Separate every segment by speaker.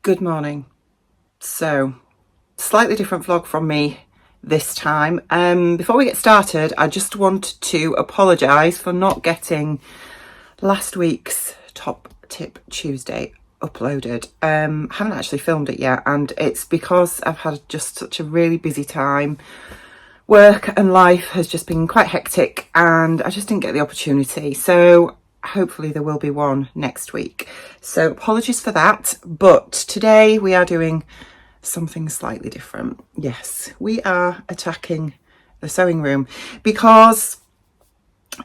Speaker 1: Good morning. So, slightly different vlog from me this time. Before we get started, I just want to apologise for not getting last week's Top Tip Tuesday uploaded. Haven't actually filmed it yet, and it's because I've had just such a really busy time. Work and life has just been quite hectic, and I just didn't get the opportunity. So hopefully there will be one next week. So apologies for that, but today we are doing something slightly different. Yes, we are attacking the sewing room because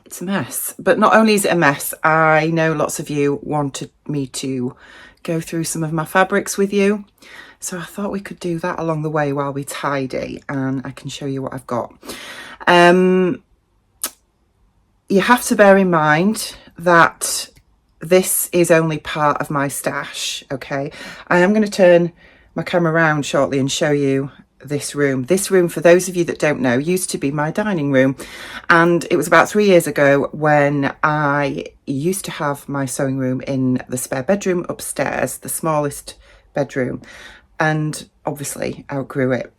Speaker 1: it's a mess. But not only is it a mess, I know lots of you wanted me to go through some of my fabrics with you. So I thought we could do that along the way while we tidy, and I can show you what I've got. You have to bear in mind that this is only part of my stash, okay? I am going to turn my camera around shortly and show you this room. This room, for those of you that don't know, used to be my dining room. And it was about 3 years ago when I used to have my sewing room in the spare bedroom upstairs, the smallest bedroom, and obviously outgrew it.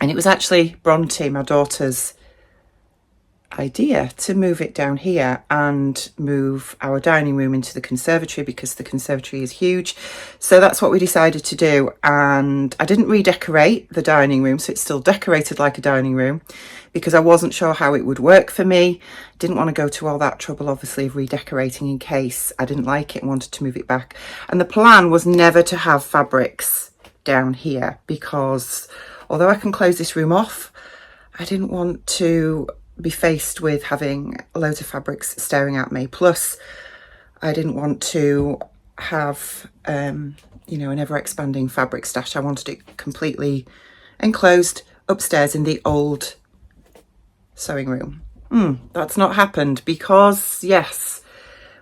Speaker 1: And it was actually Bronte, my daughter's, idea to move it down here and move our dining room into the conservatory because the conservatory is huge. So that's what we decided to do. And I didn't redecorate the dining room, so it's still decorated like a dining room because I wasn't sure how it would work for me. Didn't want to go to all that trouble, obviously, of redecorating in case I didn't like it and wanted to move it back. And the plan was never to have fabrics down here because although I can close this room off, I didn't want to be faced with having loads of fabrics staring at me. Plus, I didn't want to have, an ever-expanding fabric stash. I wanted it completely enclosed upstairs in the old sewing room. That's not happened because, yes,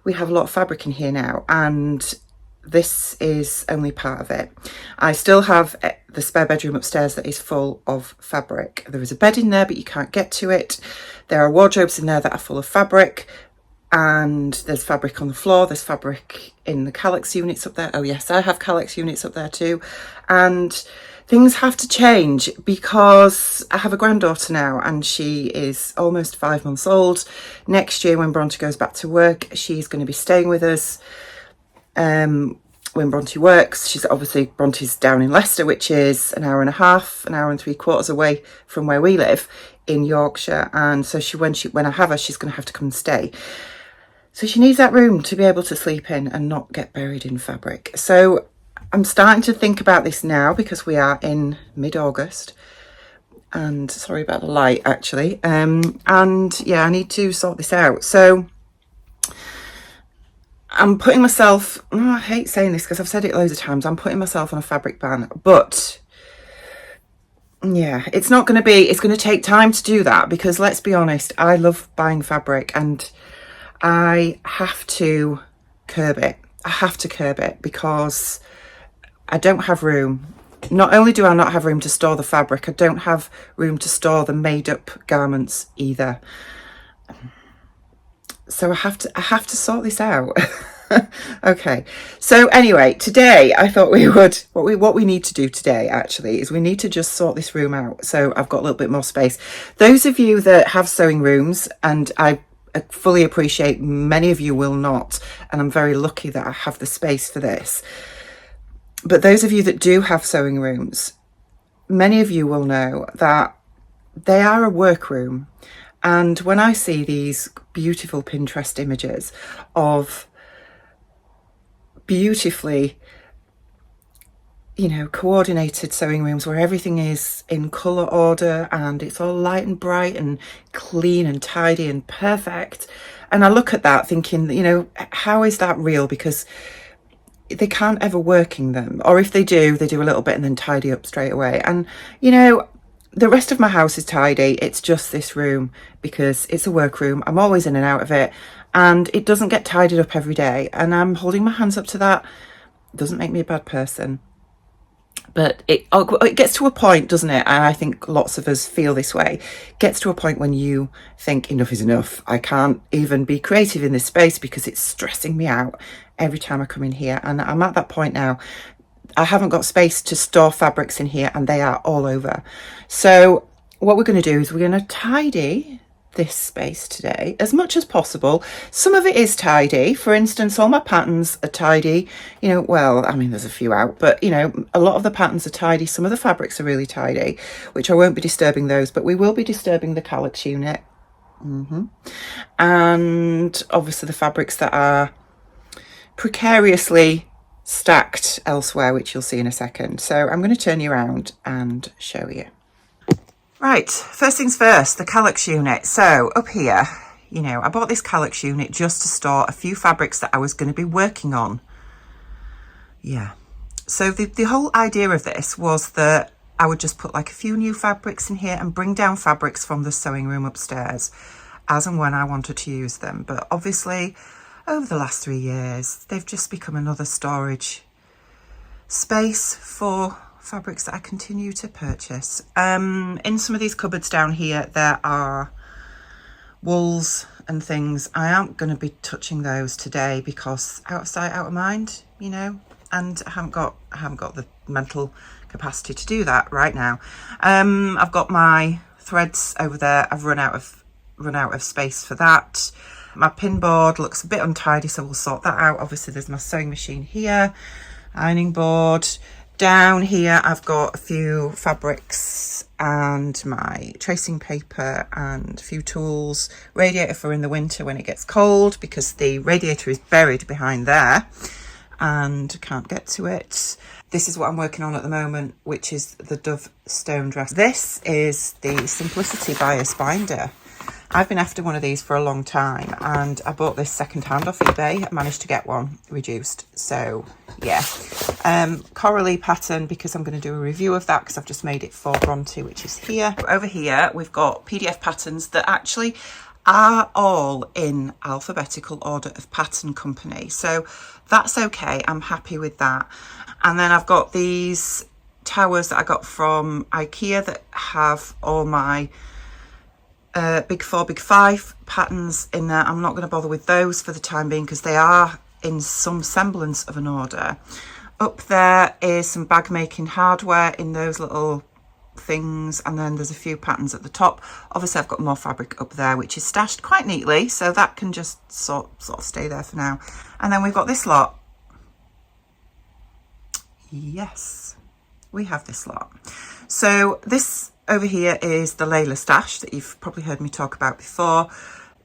Speaker 1: we have a lot of fabric in here now, and this is only part of it. I still have the spare bedroom upstairs that is full of fabric. There is a bed in there, but you can't get to it. There are wardrobes in there that are full of fabric, and there's fabric on the floor. There's fabric in the Calyx units up there. Oh yes, I have Calyx units up there too. And things have to change because I have a granddaughter now, and she is almost 5 months old. Next year, when Bronte goes back to work, she's going to be staying with us. When Bronte works, Bronte's down in Leicester, which is an hour and a half, an hour and 3/4 away from where we live in Yorkshire. And so when I have her, she's going to have to come and stay. So she needs that room to be able to sleep in and not get buried in fabric. So I'm starting to think about this now because we are in mid-August. And sorry about the light, actually. And yeah, I need to sort this out. So I'm putting myself, I hate saying this because I've said it loads of times, I'm putting myself on a fabric ban, but yeah, it's going to take time to do that because let's be honest, I love buying fabric and I have to curb it. I have to curb it because I don't have room. Not only do I not have room to store the fabric, I don't have room to store the made up garments either. So I have to sort this out. Okay, so anyway, today I thought what we need to do today actually is we need to just sort this room out so I've got a little bit more space. Those of you that have sewing rooms, and I fully appreciate many of you will not, and I'm very lucky that I have the space for this, but those of you that do have sewing rooms, many of you will know that they are a workroom. And when I see these beautiful Pinterest images of beautifully, coordinated sewing rooms where everything is in colour order and it's all light and bright and clean and tidy and perfect. And I look at that thinking, how is that real? Because they can't ever work in them. Or if they do a little bit and then tidy up straight away. And, the rest of my house is tidy. It's just this room because it's a work room. I'm always in and out of it and it doesn't get tidied up every day. And I'm holding my hands up to that. It doesn't make me a bad person. But it gets to a point, doesn't it? And I think lots of us feel this way. It gets to a point when you think enough is enough. I can't even be creative in this space because it's stressing me out every time I come in here. And I'm at that point now. I haven't got space to store fabrics in here, and they are all over. So what we're going to do is we're going to tidy this space today as much as possible. Some of it is tidy. For instance, all my patterns are tidy. You know, well, I mean, there's a few out, but you know, a lot of the patterns are tidy. Some of the fabrics are really tidy, which I won't be disturbing those, but we will be disturbing the calyx unit. And obviously the fabrics that are precariously stacked elsewhere, which you'll see in a second. So I'm going to turn you around and show you. Right, first things first, the calyx unit. So up here, you know, I bought this calyx unit just to store a few fabrics that I was going to be working on. Yeah. So the whole idea of this was that I would just put like a few new fabrics in here and bring down fabrics from the sewing room upstairs as and when I wanted to use them. But obviously, over the last 3 years, they've just become another storage space for fabrics that I continue to purchase. In some of these cupboards down here, there are wools and things. I aren't going to be touching those today because out of sight, out of mind, you know, and I haven't got the mental capacity to do that right now. I've got my threads over there. I've run out of space for that. My pin board looks a bit untidy, so we'll sort that out. Obviously, there's my sewing machine here, ironing board. Down here, I've got a few fabrics and my tracing paper and a few tools. Radiator for in the winter when it gets cold, because the radiator is buried behind there and can't get to it. This is what I'm working on at the moment, which is the Dove Stone Dress. This is the Simplicity Bias binder. I've been after one of these for a long time, and I bought this second-hand off eBay. I managed to get one reduced, so yeah. Coralie pattern, because I'm going to do a review of that because I've just made it for Bronte, which is here. Over here, we've got PDF patterns that actually are all in alphabetical order of pattern company, so that's okay. I'm happy with that. And then I've got these towers that I got from IKEA that have all my big 4, big 5 patterns in there. I'm not going to bother with those for the time being because they are in some semblance of an order. Up there is some bag making hardware in those little things, and then there's a few patterns at the top. Obviously I've got more fabric up there which is stashed quite neatly, so that can just sort of stay there for now. And then we've got this lot. Yes, we have this lot. So this over here is the Layla stash that you've probably heard me talk about before.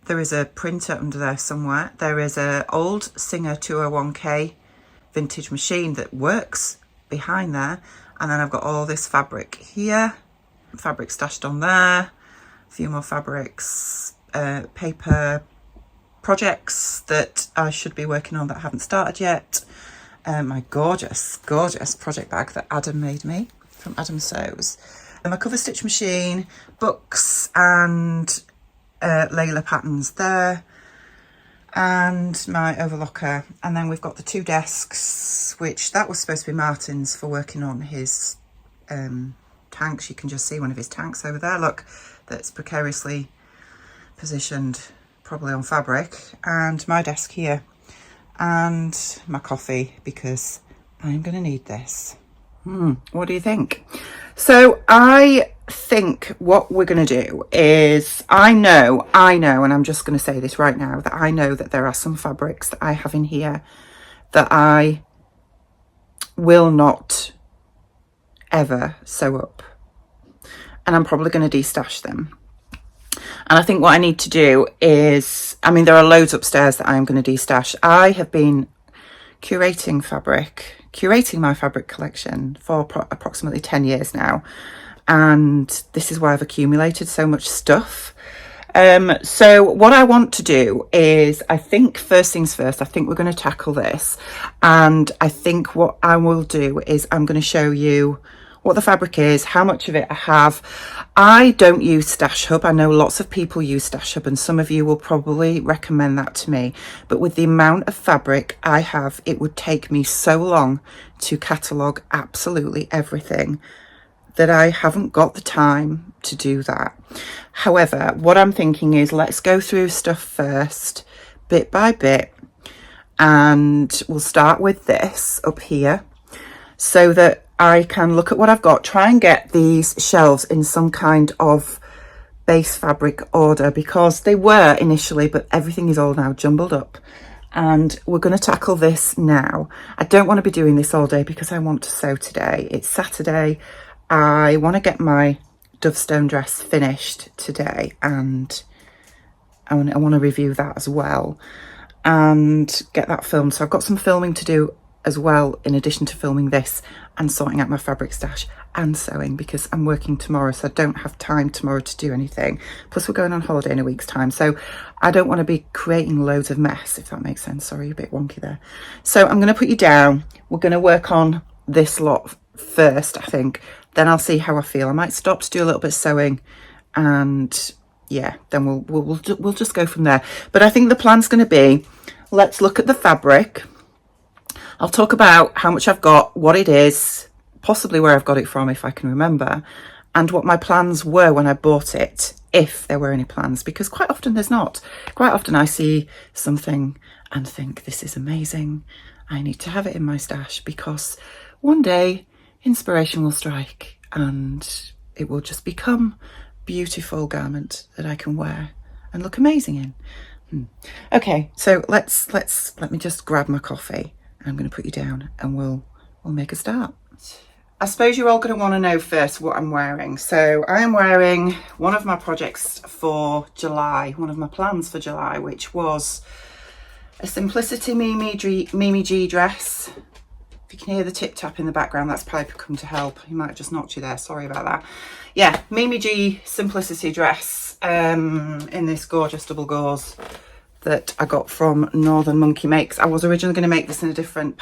Speaker 1: There is a printer under there somewhere. There is a old Singer 201K vintage machine that works behind there. And then I've got all this fabric here, fabric stashed on there, a few more fabrics, paper projects that I should be working on that I haven't started yet. My gorgeous project bag that Adam made me from Adam Sews. And my cover stitch machine, books and Layla patterns there, and my overlocker. And then we've got the 2 desks, which that was supposed to be Martin's for working on his tanks. You can just see one of his tanks over there, look, that's precariously positioned, probably on fabric. And my desk here, and my coffee, because I'm going to need this. What do you think? So I think what we're going to do is, I know, and I'm just going to say this right now, that I know that there are some fabrics that I have in here that I will not ever sew up, and I'm probably going to destash them. And I think what I need to do is, I mean, there are loads upstairs that I'm going to destash. I have been curating my fabric collection for approximately 10 years now, and this is why I've accumulated so much stuff. So what I want to do is, I think first things first, I think we're going to tackle this, and I think what I will do is I'm going to show you what the fabric is, how much of it I have. I don't use Stash Hub. I know lots of people use Stash Hub, and some of you will probably recommend that to me. But with the amount of fabric I have, it would take me so long to catalogue absolutely everything that I haven't got the time to do that. However, what I'm thinking is, let's go through stuff first, bit by bit, and we'll start with this up here. so that I can look at what I've got, try and get these shelves in some kind of base fabric order, because they were initially, but everything is all now jumbled up. And we're going to tackle this now. I don't want to be doing this all day because I want to sew today. It's Saturday. I want to get my Dovestone dress finished today, and I want to review that as well and get that filmed. So I've got some filming to do as well, in addition to filming this and sorting out my fabric stash and sewing, because I'm working tomorrow, so I don't have time tomorrow to do anything. Plus we're going on holiday in a week's time, so I don't want to be creating loads of mess, if that makes sense. Sorry, a bit wonky there. So I'm going to put you down. We're going to work on this lot first, I think. Then I'll see how I feel. I might stop to do a little bit of sewing, and yeah, then we'll just go from there. But I think the plan's going to be, let's look at the fabric. I'll talk about how much I've got, what it is, possibly where I've got it from if I can remember, and what my plans were when I bought it, if there were any plans, because quite often there's not. Quite often I see something and think, this is amazing, I need to have it in my stash, because one day inspiration will strike and it will just become a beautiful garment that I can wear and look amazing in. Okay, so let me just grab my coffee. I'm going to put you down and we'll make a start. I suppose you're all going to want to know first what I'm wearing. So I am wearing one of my projects for July, one of my plans for July, which was a Simplicity Mimi G dress. If you can hear the tip tap in the background, that's Piper come to help. He might have just knocked you there, sorry about that. Yeah, Mimi G Simplicity dress in this gorgeous double gauze that I got from Northern Monkey Makes. I was originally going to make this in a different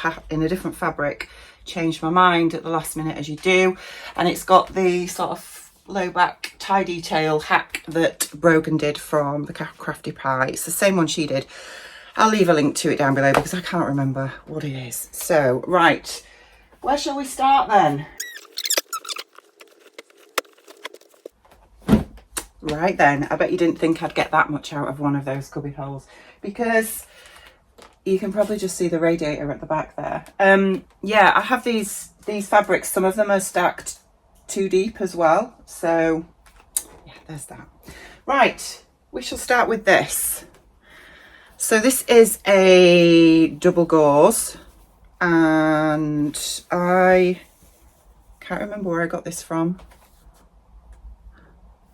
Speaker 1: fabric, changed my mind at the last minute, as you do, and it's got the sort of low back tie detail hack that Brogan did from the Crafty Pie. It's the same one she did. I'll leave a link to it down below because I can't remember what it is. So right, where shall we start then? Right then, I bet you didn't think I'd get that much out of one of those cubby holes, because you can probably just see the radiator at the back there. Yeah, I have these fabrics. Some of them are stacked too deep as well. So yeah, there's that. Right, we shall start with this. So this is a double gauze, and I can't remember where I got this from.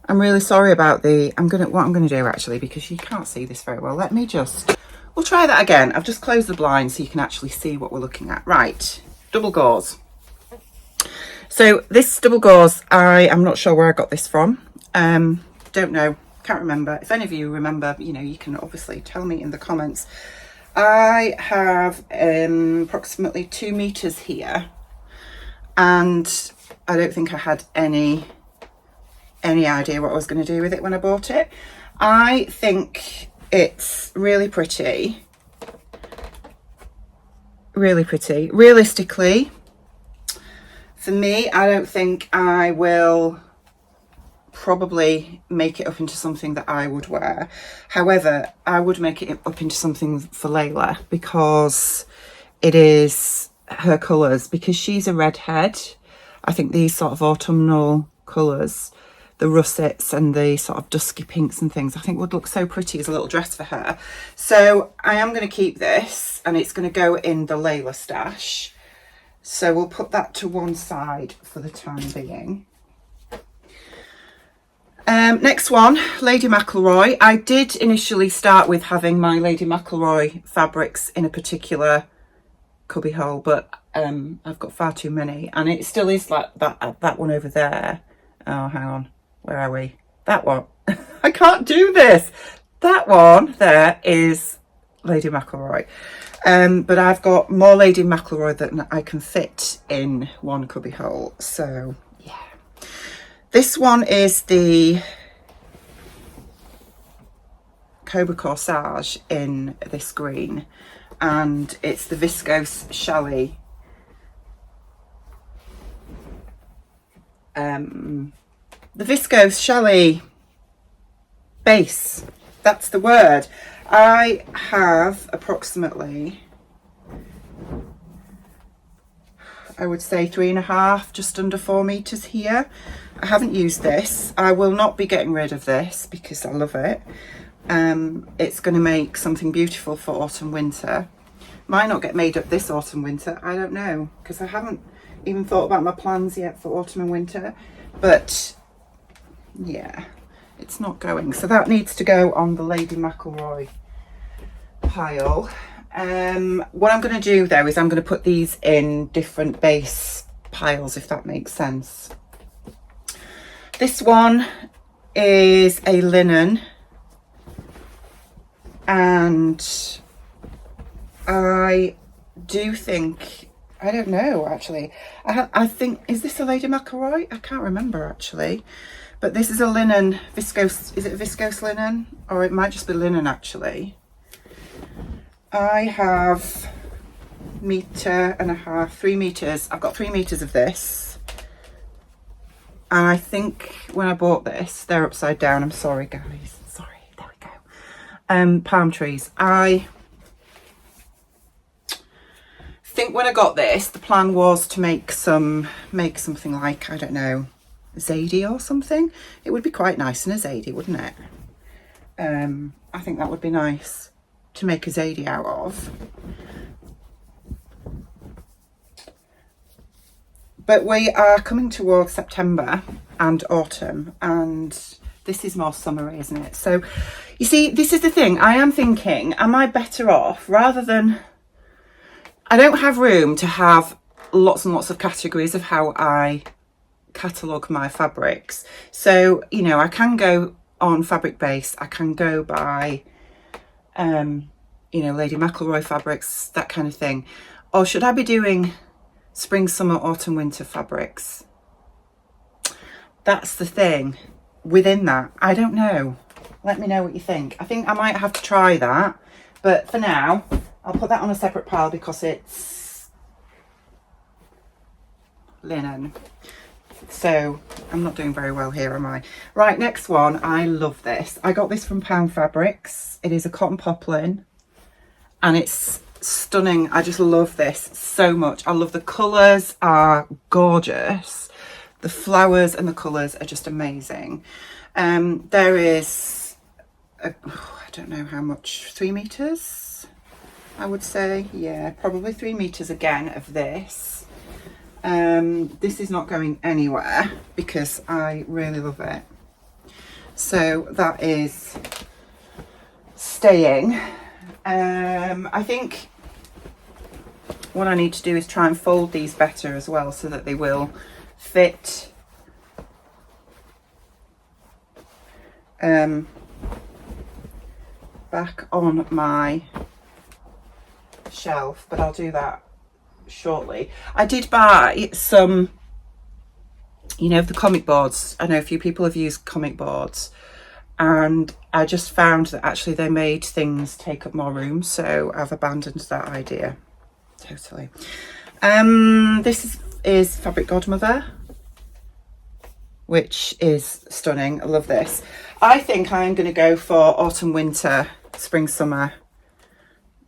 Speaker 1: I'm really sorry about what I'm gonna do actually, because you can't see this very well. We'll try that again. I've just closed the blind so you can actually see what we're looking at. Right, double gauze. So this double gauze, I am not sure where I got this from. Don't know, can't remember. If any of you remember, you can obviously tell me in the comments. I have approximately 2 meters here, and I don't think I had any idea what I was going to do with it when I bought it. I think it's really pretty. Really pretty. Realistically, for me, I don't think I will probably make it up into something that I would wear. However, I would make it up into something for Layla, because it is her colours, because she's a redhead. I think these sort of autumnal colours, the russets and the sort of dusky pinks and things, I think would look so pretty as a little dress for her. So I am going to keep this, and it's going to go in the Layla stash. So we'll put that to one side for the time being. Next one, Lady McElroy. I did initially start with having my Lady McElroy fabrics in a particular cubby hole, but I've got far too many, and it still is like that one over there. Oh, hang on. Where are we? That one. I can't do this. That one there is Lady McElroy. But I've got more Lady McElroy than I can fit in one cubby hole. So, yeah. This one is the Cobra Corsage in this green. And it's the viscose chalet. The viscose chalet base, that's the word. I have approximately, I would say 3.5, just under 4 meters here. I haven't used this. I will not be getting rid of this because I love it. It's going to make something beautiful for autumn winter. Might not get made up this autumn winter, I don't know, because I haven't even thought about my plans yet for autumn and winter. But yeah, it's not going, so that needs to go on the Lady McElroy pile. What I'm going to do though is I'm going to put these in different base piles, if that makes sense. This one is a linen, and I do think, I don't know actually, I think, is this a Lady McElroy? I can't remember actually, but this is a linen viscose. Is it viscose linen, or it might just be linen actually? I have 1.5 meters, 3 meters. I've got 3 meters of this, and I think when I bought this, they're upside down. I'm sorry guys, sorry, there we go. Palm trees. I think when I got this, the plan was to make something like, I don't know, Zadie or something. It would be quite nice in a Zadie, wouldn't it? I think that would be nice to make a Zadie out of. But we are coming towards September and autumn, and this is more summery, isn't it? So you see, this is the thing. I am thinking, am I better off, rather than, I don't have room to have lots and lots of categories of how I catalogue my fabrics. So, you know, I can go on fabric base, I can go by, you know, Lady McElroy fabrics, that kind of thing. Or should I be doing spring, summer, autumn, winter fabrics? That's the thing. Within that, I don't know. Let me know what you think. I think I might have to try that. But for now, I'll put that on a separate pile because it's linen. So I'm not doing very well here, am I? Right, next one. I love this. I got this from Pound Fabrics. It is a cotton poplin, and it's stunning. I just love this so much. I love the colours, are gorgeous. The flowers and the colours are just amazing. There is, I don't know how much, 3 meters, I would say. Yeah, probably 3 meters again of this. This is not going anywhere because I really love it. So that is staying. I think what I need to do is try and fold these better as well so that they will fit back on my shelf, but I'll do that shortly. I did buy some, you know, the comic boards. I know a few people have used comic boards, and I just found that actually they made things take up more room, so I've abandoned that idea totally. This is Fabric Godmother, which is stunning. I love this. I think I'm going to go for autumn, winter, spring, summer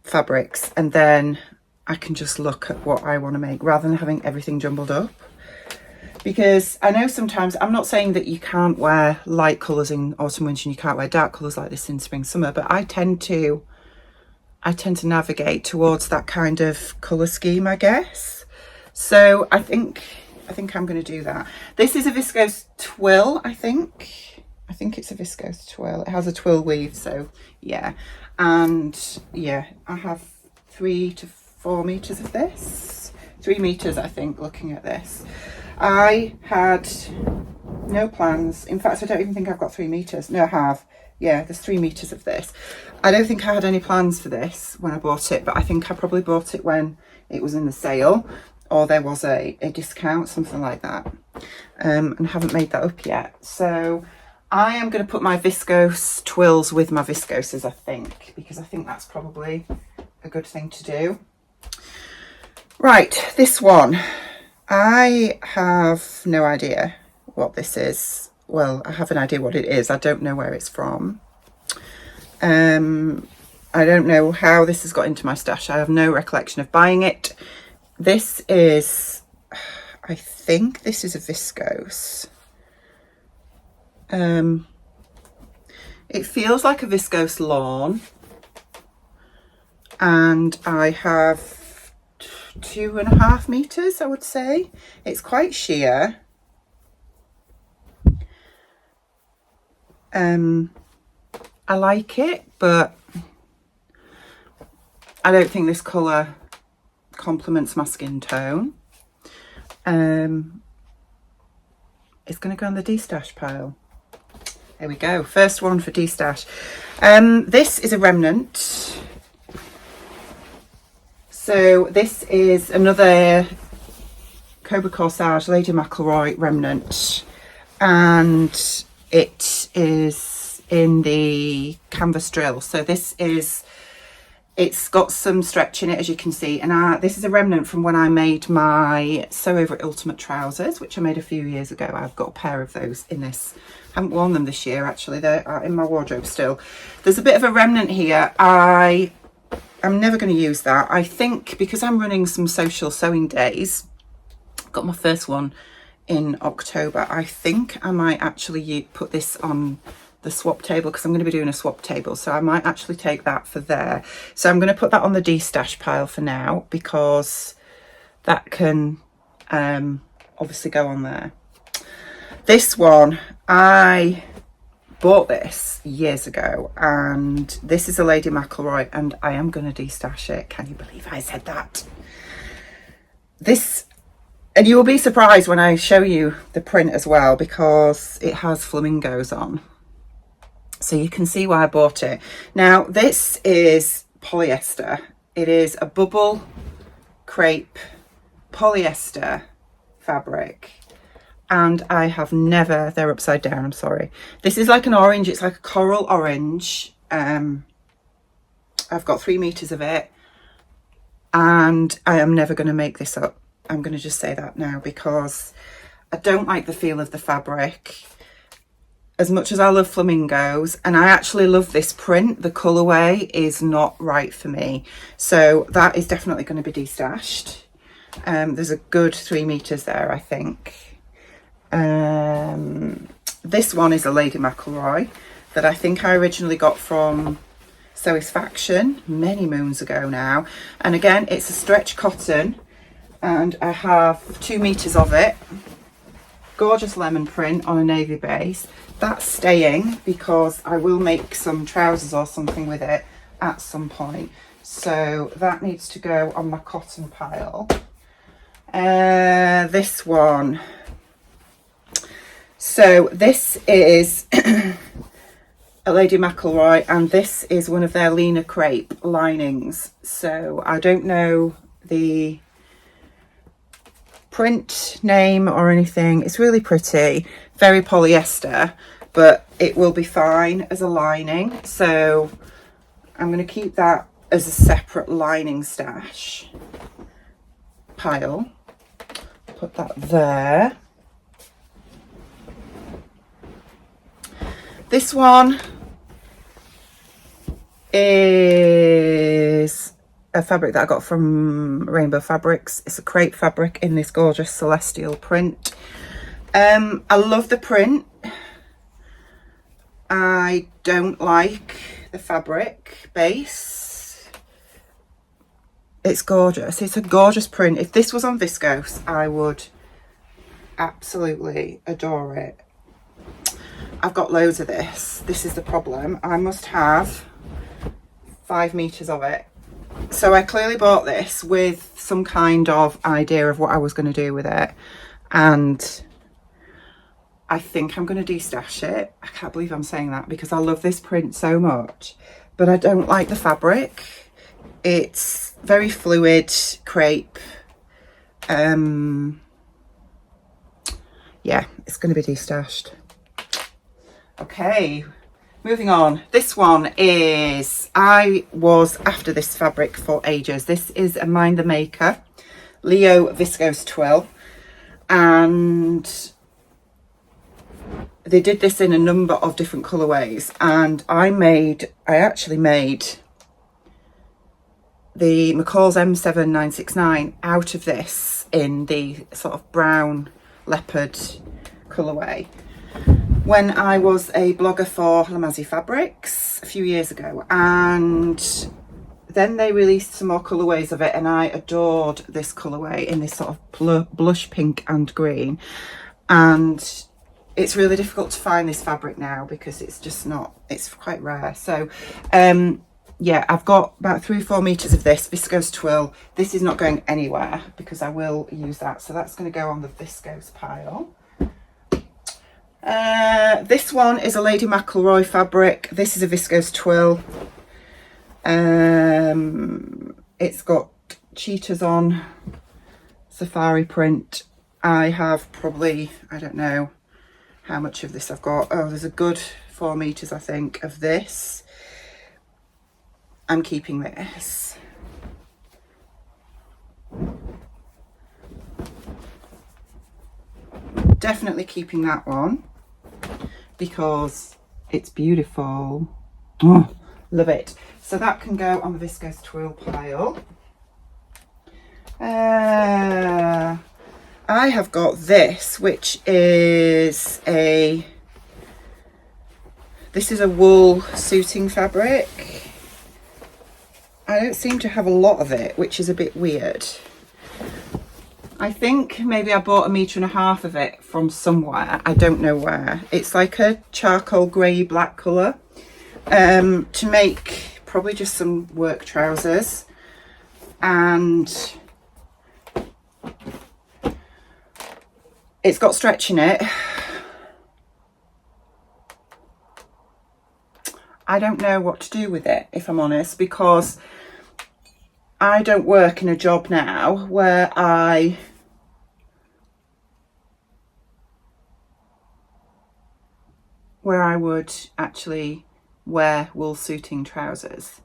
Speaker 1: fabrics, and then I can just look at what I want to make rather than having everything jumbled up. Because I know sometimes, I'm not saying that you can't wear light colours in autumn, winter, and you can't wear dark colours like this in spring, summer, but I tend to navigate towards that kind of colour scheme, I guess. So I think I'm going to do that. This is a viscose twill, I think it's a viscose twill. It has a twill weave, so yeah. And yeah, I have 3 to 4 meters of this. 3 meters, I think, looking at this. I had no plans. In fact, I don't even think I've got 3 meters. No, I have. Yeah, there's 3 meters of this. I don't think I had any plans for this when I bought it, but I think I probably bought it when it was in the sale, or there was a discount, something like that. And haven't made that up yet. So I am going to put my viscose twills with my viscoses, I think, because I think that's probably a good thing to do. Right, this one. I have no idea what this is. Well, I have an idea what it is. I don't know where it's from. I don't know how this has got into my stash. I have no recollection of buying it. This is I think this is a viscose. It feels like a viscose lawn, and I have 2.5 meters, I would say. It's quite sheer. I like it, but I don't think this colour complements my skin tone. It's going to go on the Destash pile. There we go. First one for Destash. This is a remnant. So this is another Cobra Corsage Lady McElroy remnant, and it is in the canvas drill. So this is, it's got some stretch in it, as you can see, and this is a remnant from when I made my Sew Over It Ultimate trousers, which I made a few years ago. I've got a pair of those in this. I haven't worn them this year, actually. They're in my wardrobe still. There's a bit of a remnant here. I'm never going to use that. I think because I'm running some social sewing days, got my first one in October, I think I might actually put this on the swap table, because I'm going to be doing a swap table, so I might actually take that for there. So I'm going to put that on the Destash pile for now, because that can obviously go on there. This one, I bought this years ago, and this is a Lady McElroy, and I am going to destash it. Can you believe I said that? This, and you will be surprised when I show you the print as well, because it has flamingos on. So you can see why I bought it. Now, this is polyester. It is a bubble crepe polyester fabric. And I have never, they're upside down, I'm sorry. This is like an orange, it's like a coral orange. I've got 3 meters of it, and I am never going to make this up. I'm going to just say that now, because I don't like the feel of the fabric. As much as I love flamingos, and I actually love this print, the colourway is not right for me. So that is definitely going to be destashed. There's a good 3 meters there, I think. This one is a Lady McElroy that I think I originally got from Sewisfaction many moons ago now, and again it's a stretch cotton, and I have 2 meters of it. Gorgeous lemon print on a navy base. That's staying because I will make some trousers or something with it at some point, so that needs to go on my cotton pile. This one, so this is a Lady McElroy, and this is one of their Lena crepe linings. So I don't know the print name or anything. It's really pretty, very polyester, but it will be fine as a lining. So I'm going to keep that as a separate lining stash pile. Put that there. This one is a fabric that I got from Rainbow Fabrics. It's a crepe fabric in this gorgeous celestial print. I love the print. I don't like the fabric base. It's gorgeous. It's a gorgeous print. If this was on viscose, I would absolutely adore it. I've got loads of this. This is the problem. I must have 5 meters of it. So I clearly bought this with some kind of idea of what I was going to do with it. And I think I'm going to destash it. I can't believe I'm saying that, because I love this print so much. But I don't like the fabric. It's very fluid crepe. Yeah, it's going to be destashed. Okay, moving on. This one is, I was after this fabric for ages. This is a Mind the Maker Leo viscose twill, and they did this in a number of different colorways, and I actually made the McCall's M7969 out of this in the sort of brown leopard colourway when I was a blogger for Lamazi Fabrics a few years ago, and then they released some more colourways of it, and I adored this colourway in this sort of blush pink and green. And it's really difficult to find this fabric now because it's just not, it's quite rare. So yeah, I've got about 3 or 4 meters of this viscose twill. This is not going anywhere because I will use that, so that's going to go on the viscose pile. This one is a Lady McElroy fabric. This is a viscose twill. It's got cheetahs on, safari print. I have probably, I don't know how much of this I've got. Oh, there's a good 4 meters, I think, of this. I'm keeping this. Definitely keeping that one because it's beautiful. Oh, love it. So that can go on the viscose twill pile. I have got this, which is this is a wool suiting fabric. I don't seem to have a lot of it, which is a bit weird. I think maybe I bought 1.5 meters of it from somewhere. I don't know where. It's like a charcoal grey black colour to make probably just some work trousers, and it's got stretch in it. I don't know what to do with it, if I'm honest, because I don't work in a job now where I would actually wear wool suiting trousers,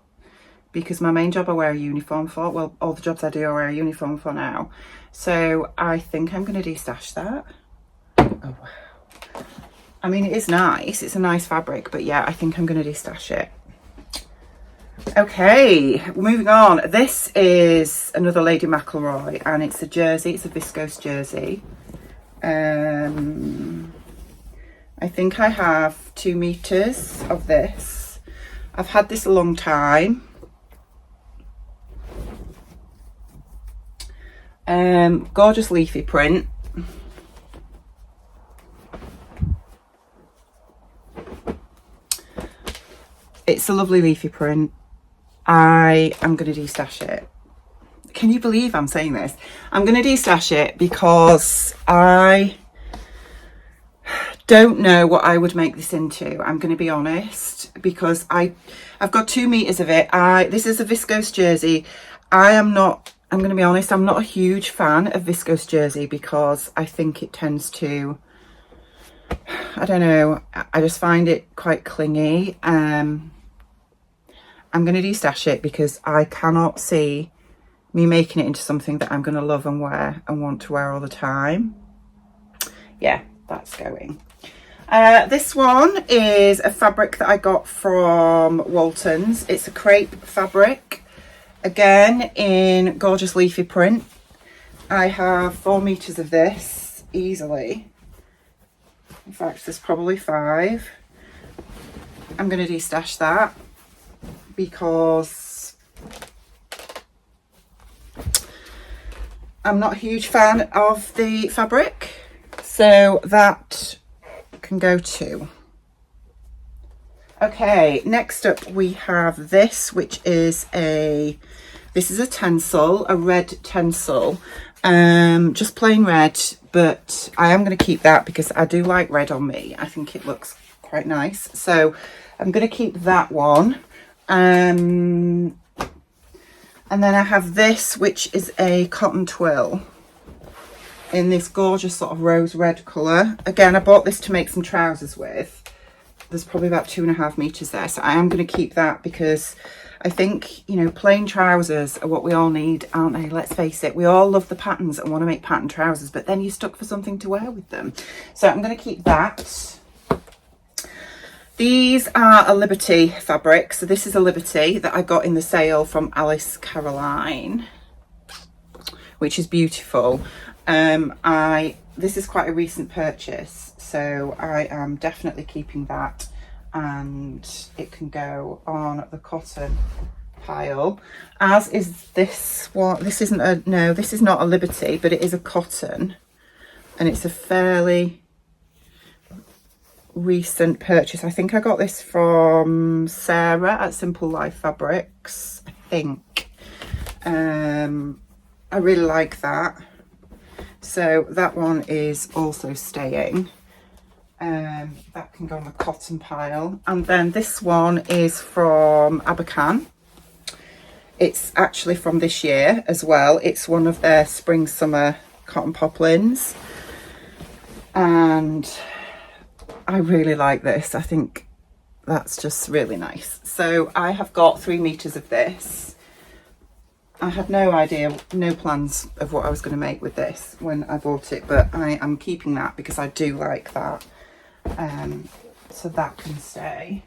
Speaker 1: because my main job I wear a uniform for. Well, all the jobs I do I wear a uniform for now. So I think I'm going to destash that. Oh wow. I mean, it is nice. It's a nice fabric, but yeah, I think I'm going to destash it. Okay, moving on. This is another Lady McElroy, and it's a jersey. It's a viscose jersey. I think I have 2 meters of this. I've had this a long time. Gorgeous leafy print. It's a lovely leafy print. I am going to destash it. Can you believe I'm saying this? I'm going to destash it because I don't know what I would make this into. I'm going to be honest, because I've got 2 meters of it. This is a viscose jersey. I'm going to be honest, I'm not a huge fan of viscose jersey because I think it tends to, I don't know, I just find it quite clingy. I'm going to destash it because I cannot see me making it into something that I'm going to love and wear and want to wear all the time. Yeah, that's going. This one is a fabric that I got from Walton's. It's a crepe fabric, again in gorgeous leafy print. I have 4 meters of this easily. In fact, there's probably 5. I'm going to destash that because I'm not a huge fan of the fabric, so that can go too. Okay, next up we have this, which is this is a tencel, a red tencel, just plain red, but I am going to keep that because I do like red on me. I think it looks quite nice, so I'm going to keep that one. And then I have this, which is a cotton twill in this gorgeous sort of rose red colour. Again, I bought this to make some trousers with. There's probably about 2.5 meters there, so I am going to keep that because I think, you know, plain trousers are what we all need, aren't they? Let's face it, we all love the patterns and want to make pattern trousers, but then you're stuck for something to wear with them. So I'm going to keep that. These are a Liberty fabric. So this is a Liberty that I got in the sale from Alice Caroline, which is beautiful. This is quite a recent purchase, so I am definitely keeping that, and it can go on the cotton pile, as is this one. This isn't a, no, this is not a Liberty, but it is a cotton, and it's a fairly recent purchase. I think I got this from Sarah at Simple Life Fabrics, I think. I really like that. So that one is also staying. That can go on the cotton pile. And then this one is from Abercan. It's actually from this year as well. It's one of their spring summer cotton poplins, and I really like this. I think that's just really nice. So I have got 3 meters of this. I had no idea, no plans of what I was going to make with this when I bought it, but I am keeping that because I do like that. So that can stay.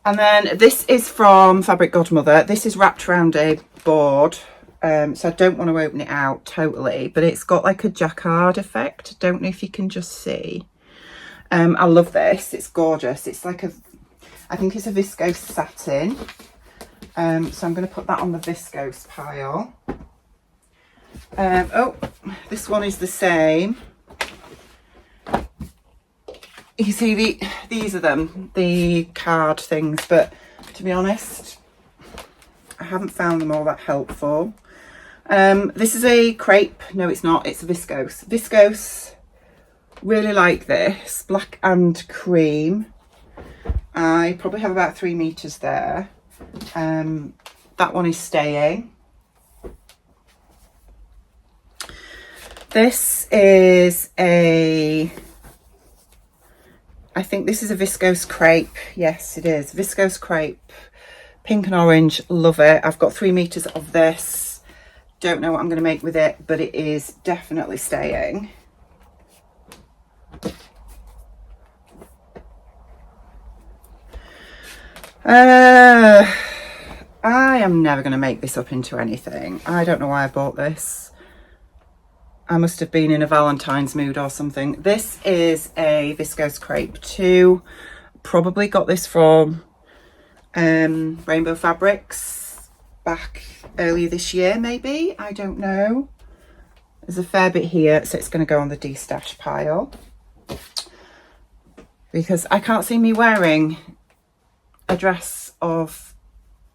Speaker 1: And then this is from Fabric Godmother. This is wrapped around a board, so I don't want to open it out totally, but it's got like a jacquard effect. I don't know if you can just see. I love this. It's gorgeous. It's like a, I think it's a viscose satin. So I'm going to put that on the viscose pile. Oh, this one is the same. You see, these are them, the card things, but to be honest, I haven't found them all that helpful. This is a crepe. No, it's not. It's a viscose. Viscose, really like this. Black and cream. I probably have about 3 meters there. That one is staying. This is a, I think this is a viscose crepe. Yes, it is. Viscose crepe, pink and orange. Love it. I've got 3 meters of this. Don't know what I'm going to make with it, but it is definitely staying. I am never going to make this up into anything. I don't know why I bought this. I must have been in a Valentine's mood or something. This is a viscose crepe too. Probably got this from Rainbow Fabrics back earlier this year, maybe. I don't know. There's a fair bit here, so it's going to go on the destash pile. Because I can't see me wearing a dress of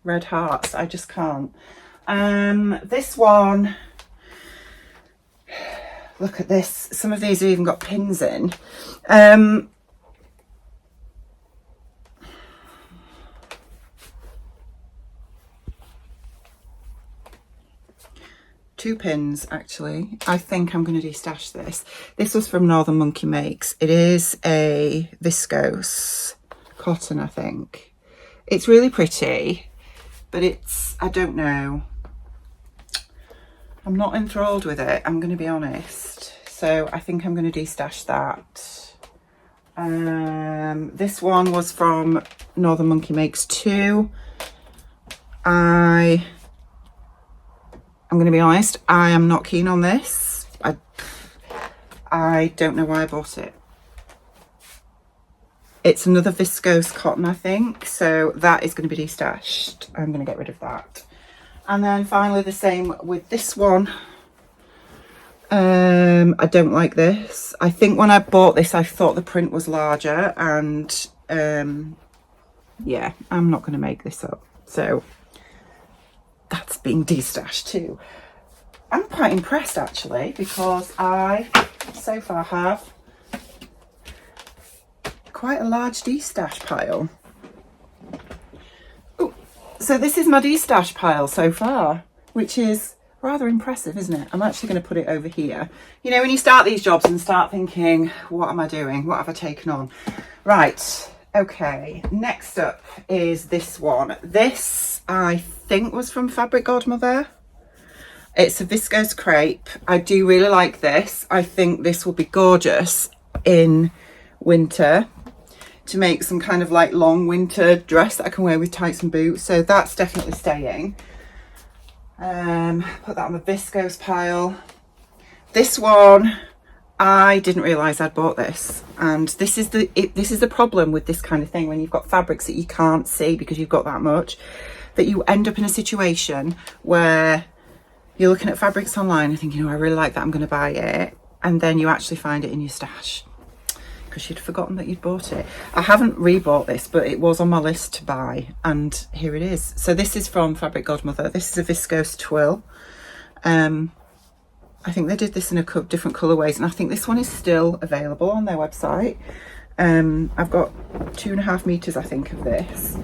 Speaker 1: red hearts. I just can't. This one, look at this. Some of these have even got pins in. 2 pins actually. I think I'm going to destash this. This was from Northern Monkey Makes. It is a viscose cotton, I think. It's really pretty, but it's, I don't know. I'm not enthralled with it, I'm going to be honest. So I think I'm going to destash that. This one was from Northern Monkey Makes too. I'm going to be honest, I am not keen on this. I don't know why I bought it. It's another viscose cotton, I think, so that is going to be destashed. I'm going to get rid of that. And then finally the same with this one. I don't like this. I think when I bought this I thought the print was larger, and yeah, I'm not going to make this up. So that's being destashed too. I'm quite impressed actually, because I so far have quite a large destash pile. Ooh, so this is my destash pile so far, which is rather impressive, isn't it? I'm actually going to put it over here. You know, when you start these jobs and start thinking, what am I doing? What have I taken on? Right, okay, next up is this one. This I think was from Fabric Godmother. It's a viscose crepe. I do really like this. I think this will be gorgeous in winter to make some kind of like long winter dress that I can wear with tights and boots. So that's definitely staying. Put that on the viscose pile. This one, I didn't realise I'd bought this, and this is the problem with this kind of thing when you've got fabrics that you can't see because you've got that much, that you end up in a situation where you're looking at fabrics online and thinking, oh, I really like that, I'm going to buy it, and then you actually find it in your stash because you'd forgotten that you'd bought it. I haven't rebought this, but it was on my list to buy, and here it is. So this is from Fabric Godmother. This is a viscose twill. I think they did this in a couple different colourways, and I think this one is still available on their website. I've got 2.5 meters, I think, of this,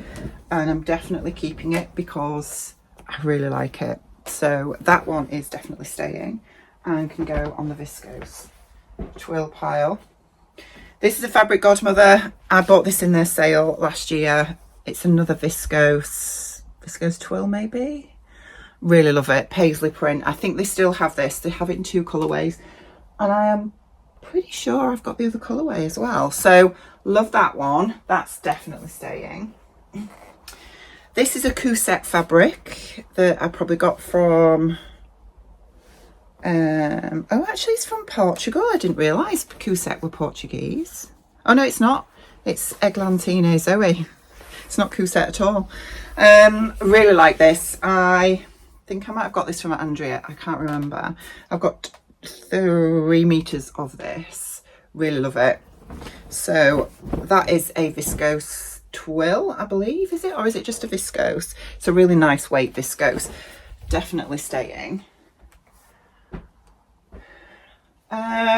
Speaker 1: and I'm definitely keeping it because I really like it. So that one is definitely staying and can go on the viscose twill pile. This is a Fabric Godmother. I bought this in their sale last year. It's another viscose twill, maybe. Really love it. Paisley print. I think they still have this. They have it in 2 colourways, and I am pretty sure I've got the other colourway as well. So love that one. That's definitely staying. This is a Cousette fabric that I probably got from oh, actually it's from Portugal. I didn't realise Cousette were Portuguese. Oh no, it's not. It's Eglantine Zoe. It's not Cousette at all. Really like this. I think I might have got this from Andrea. I can't remember. I've got 3 meters of this. Really love it. So that is a viscose twill, I believe, is it? Or is it just a viscose? It's a really nice weight viscose. Definitely staying.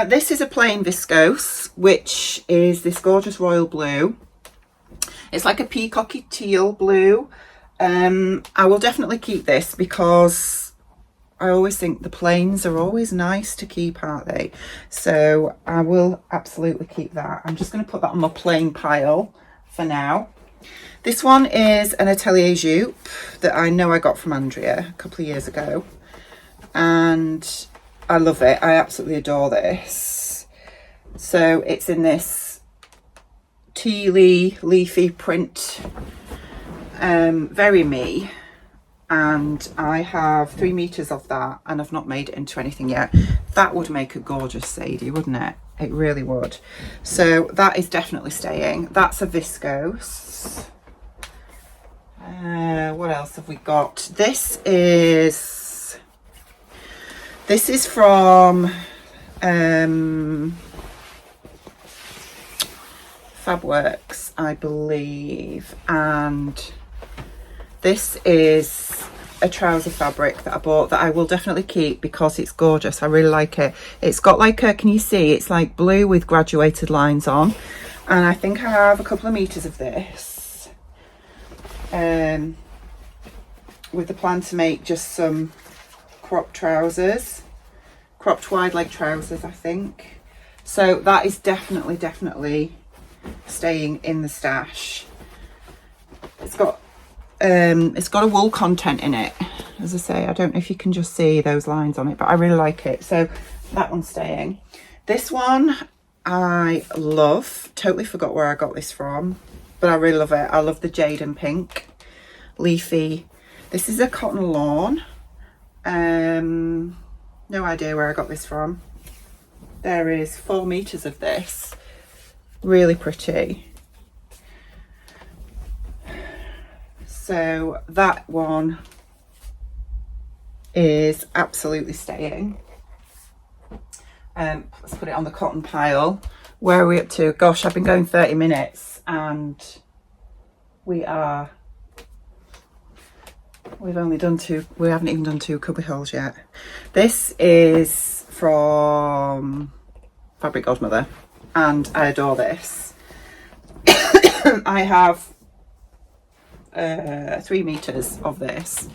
Speaker 1: This is a plain viscose, which is this gorgeous royal blue. It's like a peacocky teal blue. I will definitely keep this because I always think the plains are always nice to keep, aren't they? So I will absolutely keep that. I'm just going to put that on my plain pile for now. This one is an Atelier Jupe that I know I got from Andrea a couple of years ago, and I love it. I absolutely adore this. So it's in this tealy leafy print, very me, and I have 3 meters of that, and I've not made it into anything yet. That would make a gorgeous Sadie, wouldn't it? It really would. So that is definitely staying. That's a viscose. What else have we got? This is from Fabworks, I believe, and this is a trouser fabric that I bought that I will definitely keep because it's gorgeous. I really like it. It's got like a, can you see, it's like blue with graduated lines on, and I think I have a couple of meters of this, with the plan to make just some cropped trousers, cropped wide leg trousers, I think. So that is definitely staying in the stash. It's got a wool content in it, as I say. I don't know if you can just see those lines on it, but I really like it. So that one's staying. This one I love. Totally forgot where I got this from, but I really love it. I love the jade and pink leafy. This is a cotton lawn. No idea where I got this from. There is 4 meters of this. Really pretty. So that one is absolutely staying. Let's put it on the cotton pile. Where are we up to? Gosh, I've been going 30 minutes and we haven't even done 2 cubby holes yet. This is from Fabric Godmother and I adore this. I have 3 meters of this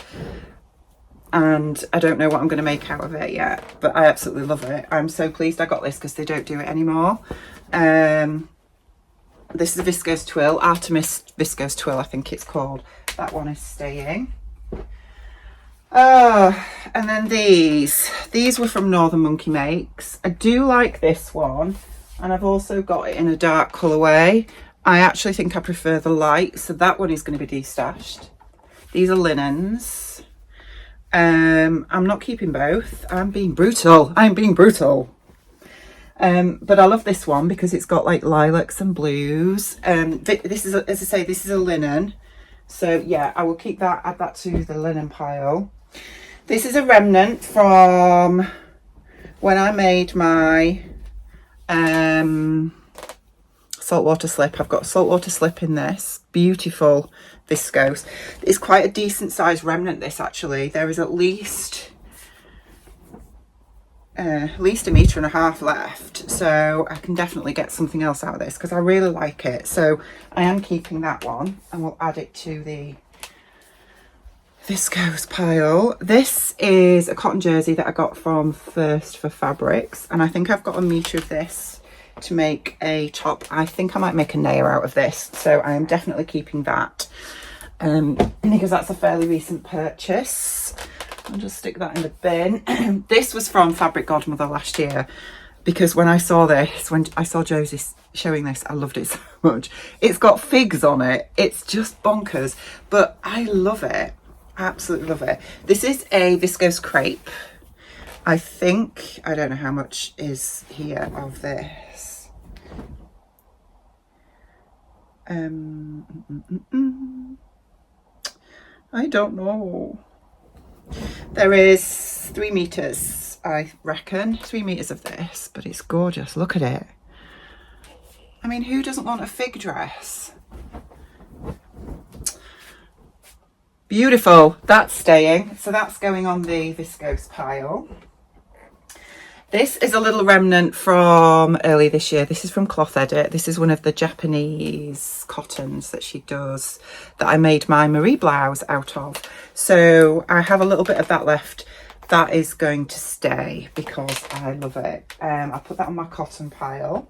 Speaker 1: and I don't know what I'm going to make out of it yet, but I absolutely love it. I'm so pleased I got this because they don't do it anymore. This is a viscose twill, Artemis viscose twill I think it's called. That one is staying. And then these were from Northern Monkey Makes. I do like this one, and I've also got it in a dark colourway. I actually think I prefer the light, so that one is going to be destashed. These are linens. I'm not keeping both. I'm being brutal. But I love this one because it's got like lilacs and blues. This is, as I say, this is a linen. So yeah, I will keep that, add that to the linen pile. This is a remnant from when I made my saltwater slip. I've got a saltwater slip in this. Beautiful viscose. It's quite a decent sized remnant, this actually. There is at least a metre and a half left, so I can definitely get something else out of this because I really like it. So I am keeping that one and we'll add it to the viscose pile. This is a cotton jersey that I got from First for Fabrics, and I think I've got a metre of this to make a top. I think I might make a nair out of this, so I am definitely keeping that because that's a fairly recent purchase. I'll just stick that in the bin. This was from Fabric Godmother last year because when I saw this, when I saw Josie showing this, I loved it so much. It's got figs on it. It's just bonkers, but I love it. Absolutely love it. This is a viscose crepe. I think, I don't know how much is here of this. I don't know. There is 3 meters, I reckon, 3 meters of this, but it's gorgeous. Look at it. I mean, who doesn't want a fig dress? Beautiful. That's staying. So that's going on the viscose pile. This is a little remnant from early this year. This is from Cloth Edit. This is one of the Japanese cottons that she does that I made my Marie blouse out of. So I have a little bit of that left. That is going to stay because I love it. I'll put that on my cotton pile.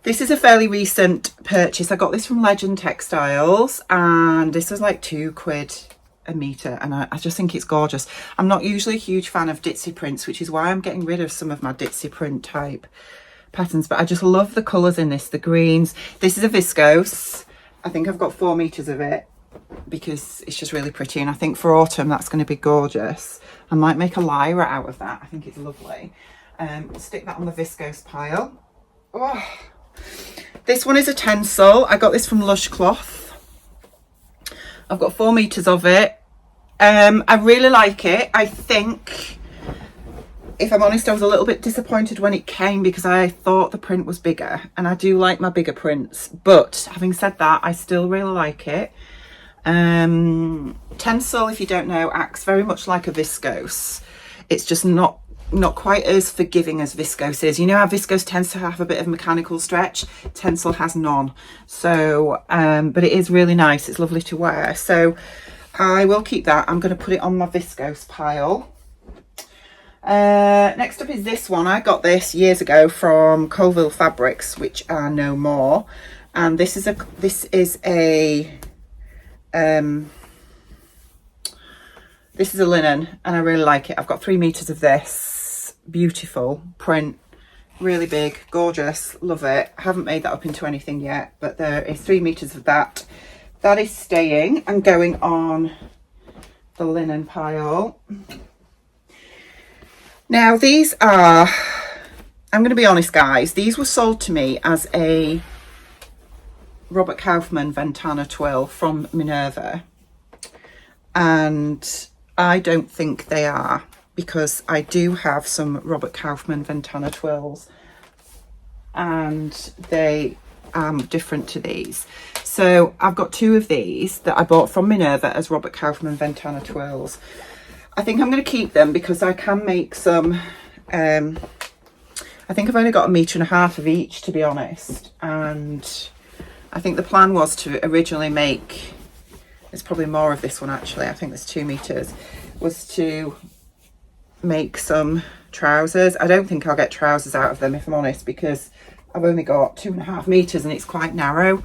Speaker 1: This is a fairly recent purchase. I got this from Legend Textiles and this was like £2 a metre, and I just think it's gorgeous. I'm not usually a huge fan of ditzy prints, which is why I'm getting rid of some of my ditzy print type patterns, but I just love the colours in this, the greens. This is a viscose. I think I've got 4 meters of it because it's just really pretty, and I think for autumn that's going to be gorgeous. I might make a lyra out of that. I think it's lovely. We'll stick that on the viscose pile. Oh. This one is a tencel. I got this from Lush Cloth. I've got 4 meters of it. I really like it. I think, if I'm honest, I was a little bit disappointed when it came because I thought the print was bigger, and I do like my bigger prints, but having said that, I still really like it. Tencel, if you don't know, acts very much like a viscose. It's just not quite as forgiving as viscose is. You know how viscose tends to have a bit of mechanical stretch? Tencel has none. So, but it is really nice. It's lovely to wear. So I will keep that. I'm going to put it on my viscose pile. Next up is this one. I got this years ago from Colville Fabrics, which are no more. And this is a linen, and I really like it. I've got 3 meters of this. Beautiful print, really big, gorgeous, love it. I haven't made that up into anything yet, but there is 3 meters of that. That is staying and going on the linen pile. Now these are, I'm going to be honest guys, these were sold to me as a Robert Kaufman Ventana twill from Minerva, and I don't think they are, because I do have some Robert Kaufman Ventana twills and they are different to these. So I've got 2 of these that I bought from Minerva as Robert Kaufman Ventana twills. I think I'm going to keep them because I can make some, I think I've only got 1.5 meters of each, to be honest. And I think the plan was to originally make, there's probably more of this one actually, I think there's 2 meters, was to make some trousers. I don't think I'll get trousers out of them, if I'm honest, because I've only got 2.5 meters and it's quite narrow.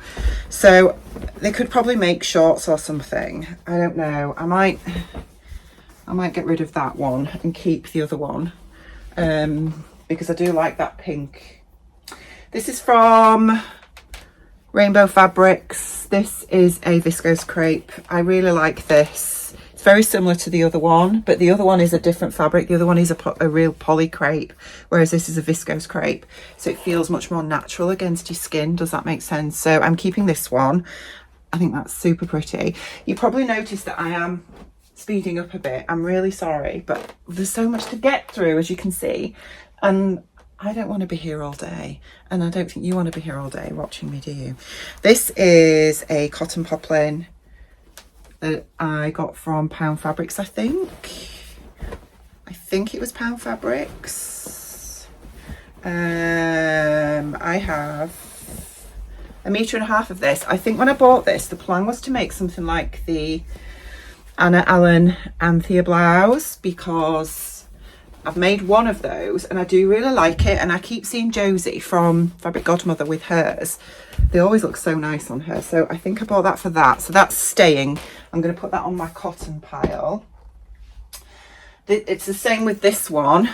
Speaker 1: So they could probably make shorts or something. I don't know. I might get rid of that one and keep the other one, because I do like that pink. This is from Rainbow Fabrics. This is a viscose crepe. I really like this. It's very similar to the other one, but the other one is a different fabric. The other one is a real poly crepe, whereas this is a viscose crepe. So it feels much more natural against your skin. Does that make sense? So I'm keeping this one. I think that's super pretty. You probably noticed that I am speeding up a bit. I'm really sorry, but there's so much to get through, as you can see. And I don't want to be here all day, and I don't think you want to be here all day watching me, do you? This is a cotton poplin that I got from Pound Fabrics, I think it was Pound Fabrics. I have 1.5 meters of this. I think when I bought this, the plan was to make something like the Anna Allen Anthea blouse, because I've made one of those and I do really like it, and I keep seeing Josie from Fabric Godmother with hers. They always look so nice on her, so I think I bought that for that. So that's staying. I'm going to put that on my cotton pile. It's the same with this one.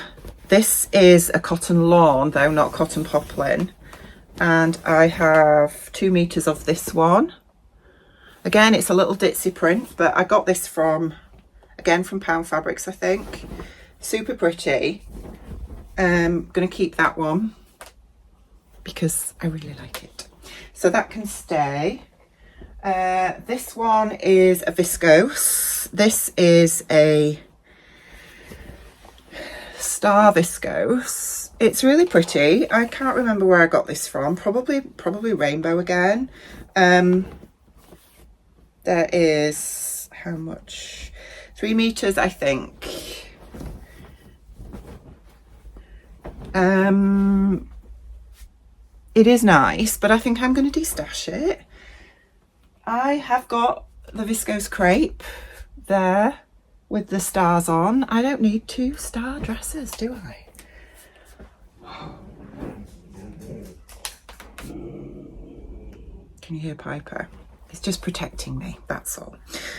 Speaker 1: This is a cotton lawn though, not cotton poplin, and I have 2 meters of this one. Again, it's a little ditzy print, but I got this from Pound Fabrics, I think. Super pretty. Gonna keep that one because I really like it. So that can stay. This one is a viscose. This is a star viscose. It's really pretty. I can't remember where I got this from. Probably Rainbow again. There is how much? 3 meters, I think. It is nice, but I think I'm going to destash it. I have got the viscose crepe there with the stars on. I don't need 2 star dresses, do I? Can you hear Piper? It's just protecting me, that's all.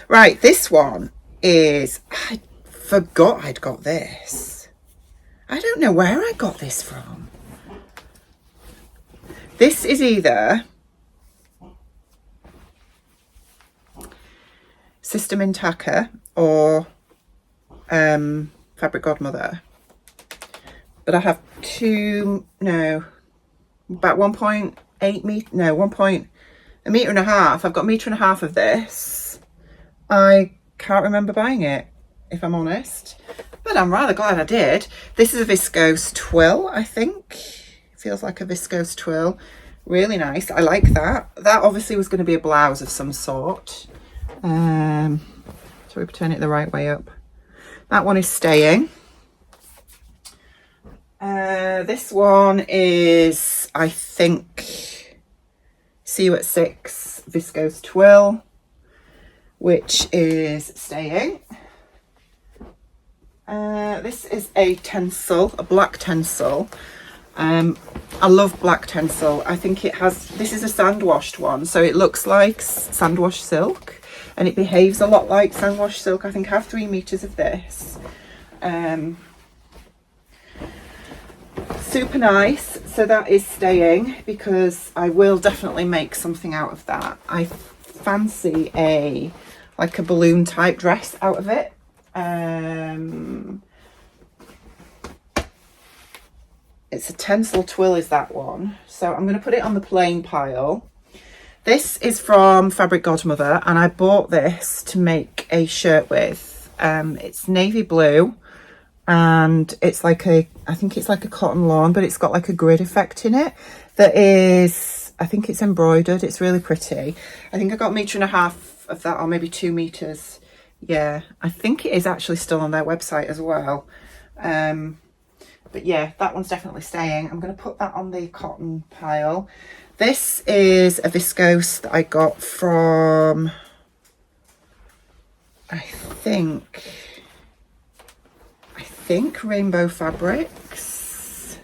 Speaker 1: Right, this one is, I forgot I'd got this. I don't know where I got this from. This is either System Intaka or Fabric Godmother. But I have about 1.8 meter, no, 1.1.5 meters. I've got 1.5 meters of this. I can't remember buying it, if I'm honest, but I'm rather glad I did. This is a viscose twill, I think. Feels like a viscose twill. Really nice. I like that. That obviously was going to be a blouse of some sort. So we turn it the right way up. That one is staying. This one is, I think, See You at 6 viscose twill, which is staying. This is a tencel, a black tencel. I love black tencel. I think it has, this is a sand washed one, so it looks like sand washed silk, and it behaves a lot like sand washed silk. I think I have 3 meters of this. Super nice. So that is staying because I will definitely make something out of that. I fancy like a balloon type dress out of it. It's a tencel twill is that one. So I'm going to put it on the plain pile. This is from Fabric Godmother, and I bought this to make a shirt with. It's navy blue, and it's like I think it's like a cotton lawn, but it's got like a grid effect in it that is, I think it's embroidered. It's really pretty. I think I got 1.5 meters of that, or maybe 2 meters. Yeah, I think it is actually still on their website as well. But yeah, that one's definitely staying. I'm going to put that on the cotton pile. This is a viscose that I got from, I think Rainbow Fabrics.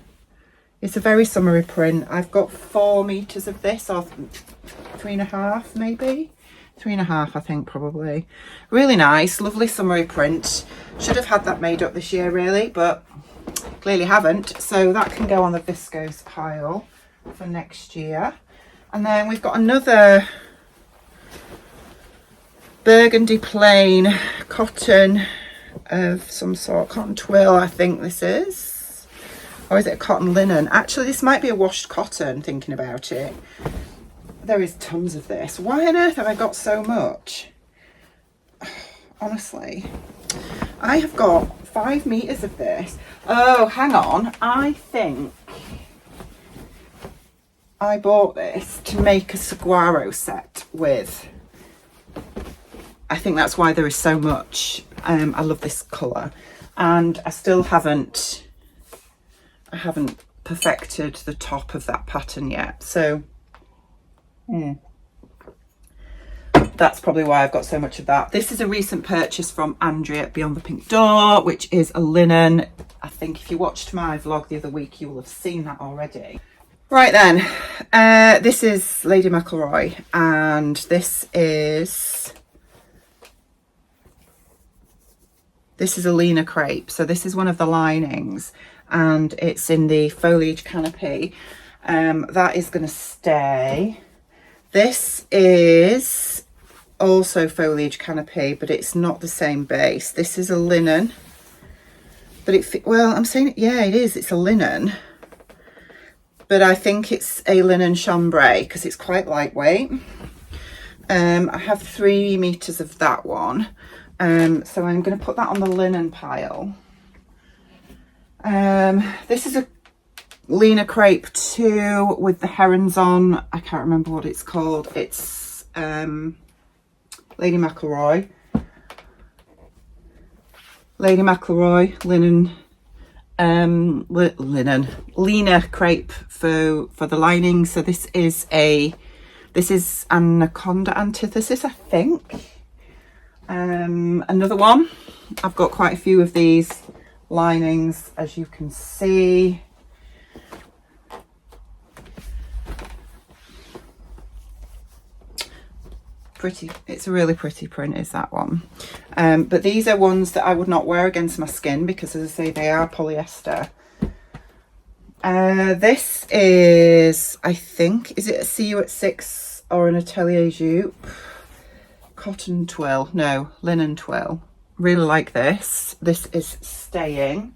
Speaker 1: It's a very summery print. I've got 4 meters of this, or 3.5 maybe. 3.5, I think, probably. Really nice, lovely summery print. Should have had that made up this year, really, but clearly haven't. So that can go on the viscose pile for next year. And then we've got another burgundy plain cotton of some sort, cotton twill I think this is, or is it a cotton linen? Actually this might be a washed cotton, thinking about it. There is tons of this. Why on earth have I got so much? Honestly, I have got 5 meters of this. Oh, hang on, I think I bought this to make a saguaro set with. I think that's why there is so much. I love this colour, and I still haven't perfected the top of that pattern yet, so that's probably why I've got so much of that. This is a recent purchase from Andrea at Beyond the Pink Door, which is a linen. I think if you watched my vlog the other week, you will have seen that already. Right then, this is Lady McElroy, and this is a Lena crepe. So this is one of the linings, and it's in the foliage canopy. That is going to stay. This is also foliage canopy, but it's not the same base. This is a linen, but well, I'm saying, yeah, it is. It's a linen, but I think it's a linen chambray because it's quite lightweight. I have 3 meters of that one. So I'm going to put that on the linen pile. This is a Lena crepe too, with the herons on. I can't remember what it's called. It's Lady McElroy. Lady McElroy linen, Lena crepe for the lining. So this is Anaconda Antithesis, I think. Another one. I've got quite a few of these linings, as you can see. Pretty, it's a really pretty print, is that one. But these are ones that I would not wear against my skin because, as I say, they are polyester. This is, I think, is it a See You at 6 or an Atelier Jupe? Cotton twill, no, linen twill. Really like this. This is staying.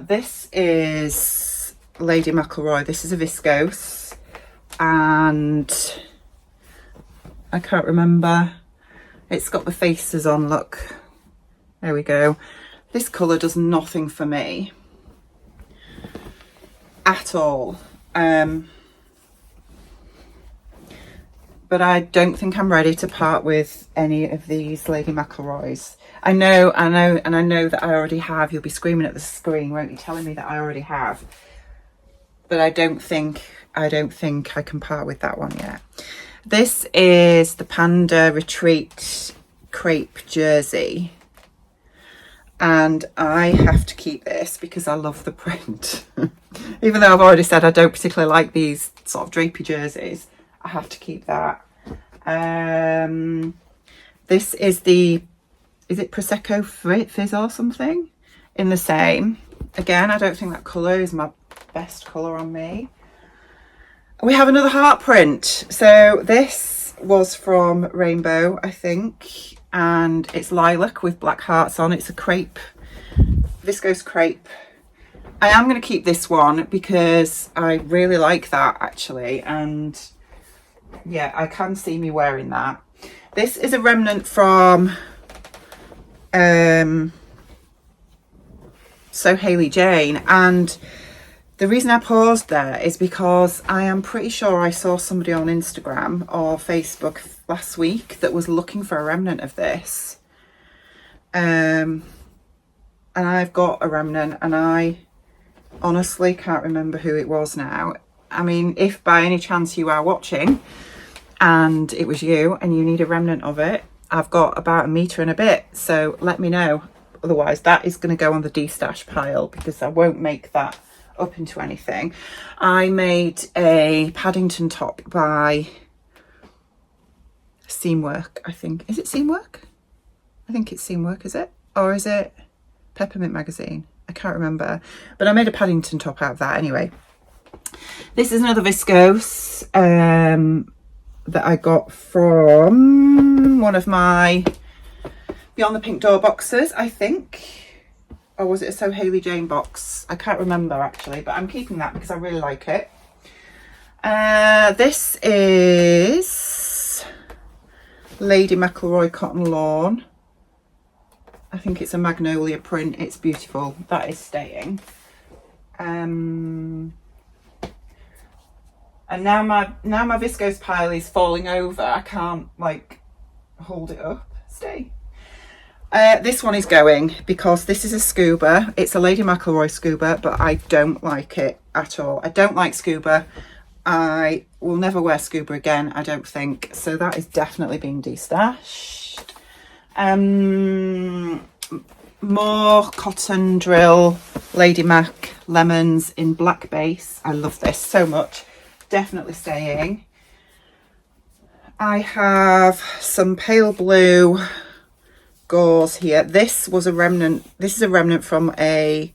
Speaker 1: This is Lady McElroy. This is a viscose, and I can't remember. It's got the faces on, look. There we go. This colour does nothing for me at all. But I don't think I'm ready to part with any of these Lady McElroys. I know that I already have. You'll be screaming at the screen, won't you, telling me that I already have. But I don't think I can part with that one yet. This is the Panda Retreat crepe jersey, and I have to keep this because I love the print. Even though I've already said I don't particularly like these sort of drapey jerseys, I have to keep that. This is it Prosecco Fizz or something? In the same. Again, I don't think that colour is my best colour on me. We have another heart print. So this was from Rainbow, I think, and it's lilac with black hearts on. It's a crepe, viscose crepe. I am going to keep this one because I really like that, actually, and yeah, I can see me wearing that. This is a remnant from So Hailey Jane, and the reason I paused there is because I am pretty sure I saw somebody on Instagram or Facebook last week that was looking for a remnant of this, and I've got a remnant, and I honestly can't remember who it was now. I mean, if by any chance you are watching and it was you and you need a remnant of it, I've got about 1 meter and a bit, so let me know. Otherwise that is going to go on the destash pile because I won't make that up into anything. I made a Paddington top by Seamwork, I think. Is it Seamwork? I think it's Seamwork, is it? Or is it Peppermint Magazine? I can't remember. But I made a Paddington top out of that anyway. This is another viscose that I got from one of my Beyond the Pink Door boxes, I think. Or was it a So Hailey Jane box? I can't remember actually, but I'm keeping that because I really like it. This is Lady McElroy Cotton Lawn. I think it's a magnolia print. It's beautiful. That is staying. And now my viscose pile is falling over. I can't like hold it up. Stay. This one is going because this is a scuba. It's a Lady McElroy scuba, but I don't like it at all. I don't like scuba. I will never wear scuba again, I don't think. So that is definitely being destashed. More Cotton Drill Lady Mac lemons in black base. I love this so much. Definitely staying. I have some pale blue gauze here. This was a remnant. This is a remnant from a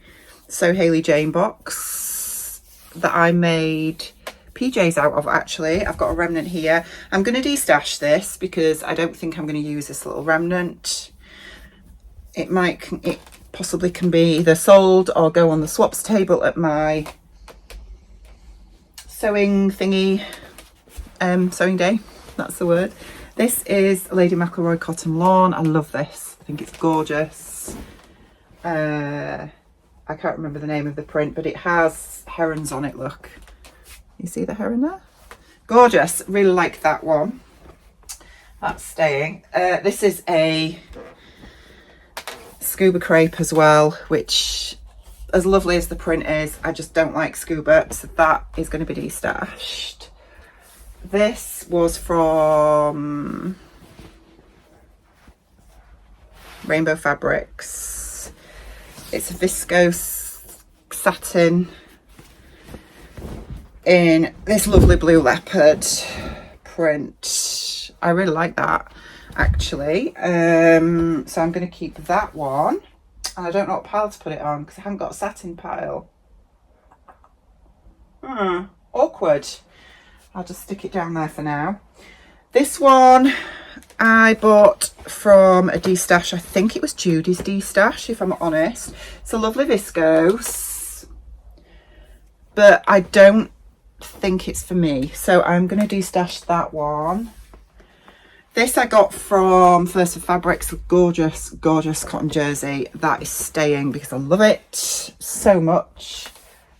Speaker 1: So Hailey Jane box that I made PJs out of. Actually, I've got a remnant here. I'm going to destash this because I don't think I'm going to use this little remnant. It possibly can be either sold or go on the swaps table at my sewing thingy, sewing day. That's the word. This is Lady McElroy Cotton Lawn. I love this. I think it's gorgeous. I can't remember the name of the print, but it has herons on it. Look, you see the heron there? Gorgeous. Really like that one. That's staying. This is a scuba crepe as well, which, as lovely as the print is, I just don't like scuba, so that is going to be destashed. This was from Rainbow Fabrics. It's a viscose satin in this lovely blue leopard print. I really like that actually. So I'm going to keep that one. And I don't know what pile to put it on because I haven't got a satin pile. Awkward. I'll just stick it down there for now. This one I bought from a destash. I think it was Judy's destash, if I'm honest. It's a lovely viscose, but I don't think it's for me. So I'm going to destash that one. This I got from First of Fabrics, a gorgeous, gorgeous cotton jersey. That is staying because I love it so much.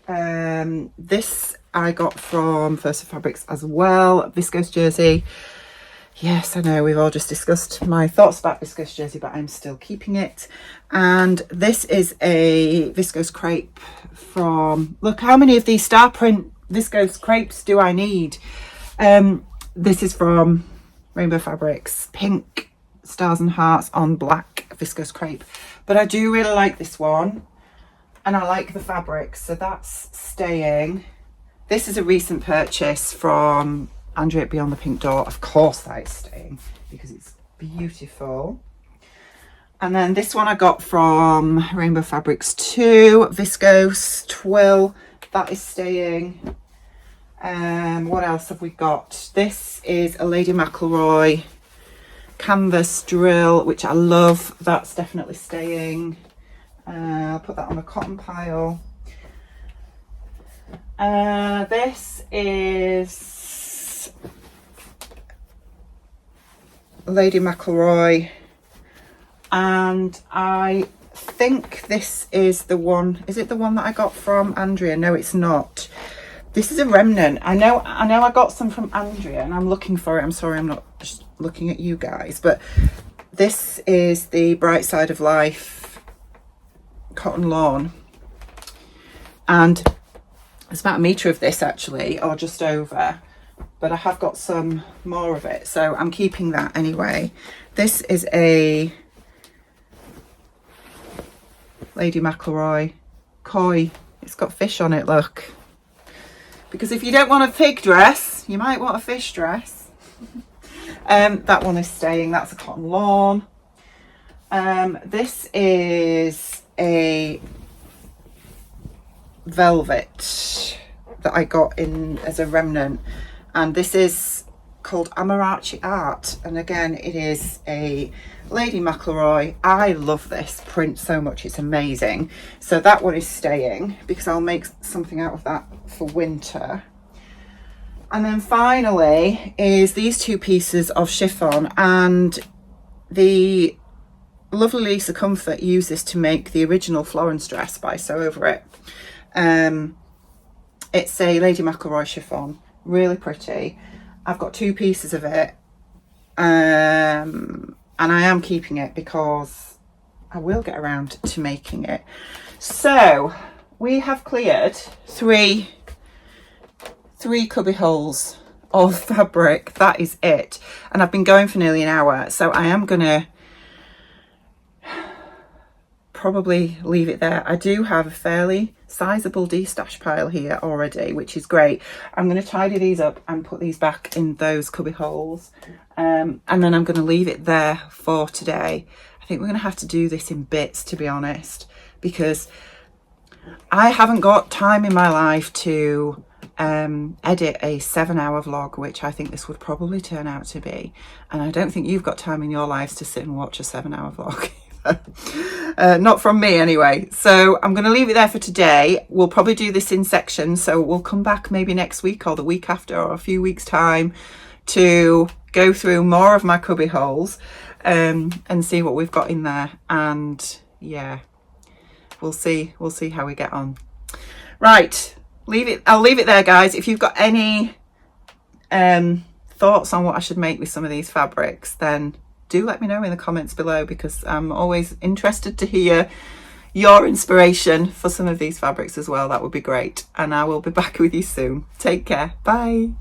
Speaker 1: This I got from First of Fabrics as well, viscose jersey. Yes, I know we've all just discussed my thoughts about viscose jersey, but I'm still keeping it. And this is a viscose crepe from, look how many of these star print viscose crepes do I need? This is from Rainbow Fabrics, pink stars and hearts on black viscose crepe. But I do really like this one and I like the fabric, so that's staying. This is a recent purchase from Andrea at Beyond the Pink Door. Of course that is staying because it's beautiful. And then this one I got from Rainbow Fabrics too, viscose twill. That is staying. What else have we got? This is a Lady McElroy canvas drill, which I love. That's definitely staying. I'll put that on the cotton pile. This is Lady McElroy, and I think this is the one. Is it the one that I got from Andrea? No, it's not. This is a remnant. I know I got some from Andrea and I'm looking for it. I'm sorry, I'm not just looking at you guys, but this is the Bright Side of Life cotton lawn. And there's about a metre of this actually, or just over, but I have got some more of it, so I'm keeping that anyway. This is a Lady McElroy koi. It's got fish on it, look. Because if you don't want a pig dress, you might want a fish dress. That one is staying. That's a cotton lawn. This is a velvet that I got in as a remnant, and this is called Amarachi Art, and again it is a Lady McElroy. I love this print so much, it's amazing. So that one is staying because I'll make something out of that for winter. And then finally is these two pieces of chiffon, and the lovely Lisa Comfort used this to make the original Florence dress by Sew Over It. It's a Lady McElroy chiffon, really pretty. I've got two pieces of it, and I am keeping it because I will get around to making it. So we have cleared three cubby holes of fabric. That is it, and I've been going for nearly an hour, so I am gonna probably leave it there. I do have a fairly sizable destash pile here already, which is great. I'm going to tidy these up and put these back in those cubby holes, and then I'm going to leave it there for today. I think we're going to have to do this in bits, to be honest, because I haven't got time in my life to edit a 7-hour vlog, which I think this would probably turn out to be, and I don't think you've got time in your lives to sit and watch a 7-hour vlog. Not from me anyway. So I'm going to leave it there for today. We'll probably do this in sections, so we'll come back maybe next week or the week after or a few weeks time to go through more of my cubby holes and see what we've got in there. And yeah, we'll see how we get on. Right, I'll leave it there, guys. If you've got any thoughts on what I should make with some of these fabrics, then do let me know in the comments below, because I'm always interested to hear your inspiration for some of these fabrics as well. That would be great, and I will be back with you soon. Take care. Bye.